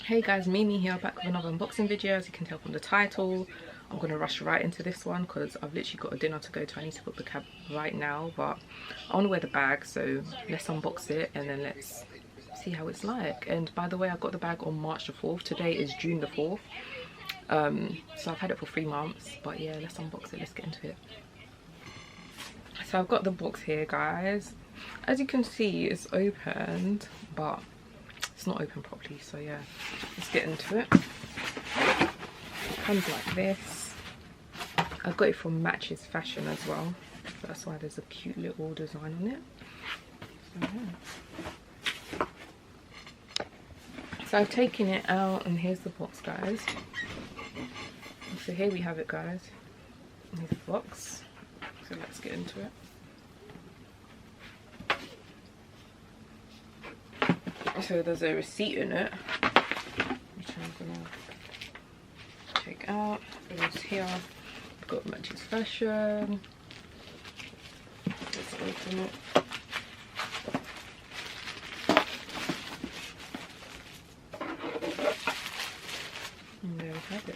Hey guys, Mimi here, back with another unboxing video. As you can tell from the title, I'm gonna rush right into this one because I've literally got a dinner to go to. I need to book the cab right now, but I want to wear the bag, so let's unbox it and then let's see how it's like. And by the way, I got the bag on March the 4th. Today is June the 4th, so I've had it for 3 months. But yeah, let's unbox it, let's get into it. So I've got the box here, guys. As you can see, it's opened, but it's not open properly, so yeah, let's get into it. It comes like this. I got it from Matches Fashion as well, so that's why there's a cute little design on it. So, yeah. So I've taken it out, and here's the box, guys. So here we have it, guys. Here's the box. So let's get into it. So there's a receipt in it, which I'm gonna take out. It's here. I've got Matches Fashion. Let's open it. And there we have it.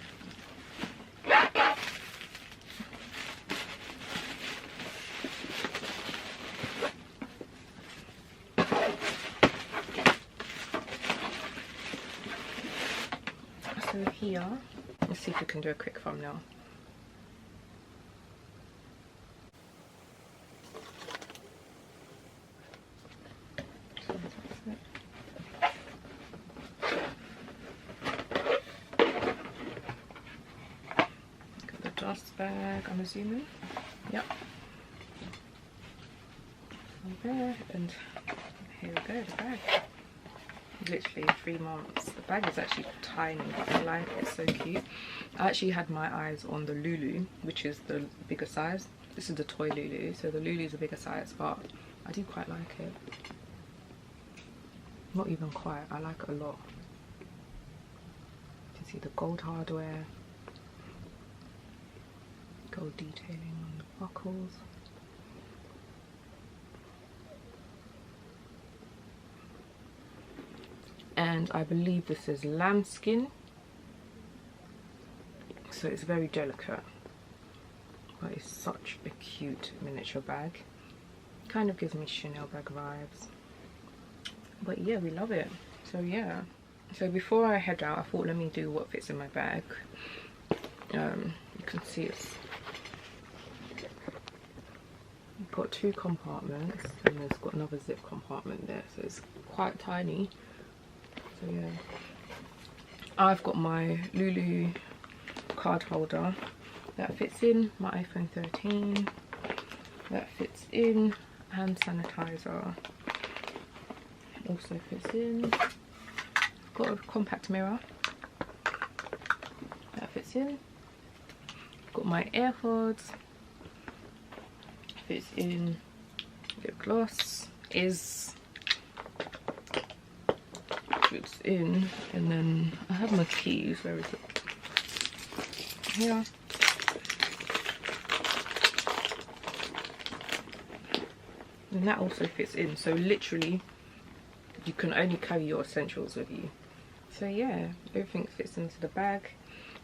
So here, let's see if we can do a quick thumbnail. So that's it. Got the dust bag, I'm assuming. Yep. There, and here we go, the bag. Literally 3 months. The bag is actually tiny, but I like it. It's so cute. I actually had my eyes on the Loulou, which is the bigger size. This is the toy Loulou, so the Loulou is a bigger size, but I do quite like it. Not even quite, I like it a lot. You can see the gold hardware, gold detailing on the buckles. And I believe this is lambskin, so it's very delicate, but it's such a cute miniature bag. Kind of gives me Chanel bag vibes, but yeah, we love it. So yeah, so before I head out, I thought let me do what fits in my bag. You can see it's got 2 compartments, and there's got another zip compartment there, so it's quite tiny. So yeah, I've got my Loulou card holder that fits in, my iPhone 13 that fits in, hand sanitizer also fits in, got a compact mirror that fits in, got my AirPods fits in, lip gloss is fits in, and then I have my keys. Where is it? Here. And that also fits in, so literally you can only carry your essentials with you. So yeah, everything fits into the bag.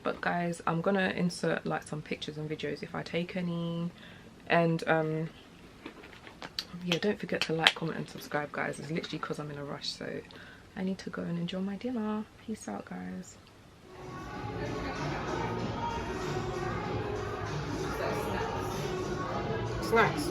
But guys, I'm gonna insert like some pictures and videos if I take any, and yeah, don't forget to like, comment and subscribe, guys. It's literally because I'm in a rush, so I need to go and enjoy my dinner. Peace out, guys. Snacks.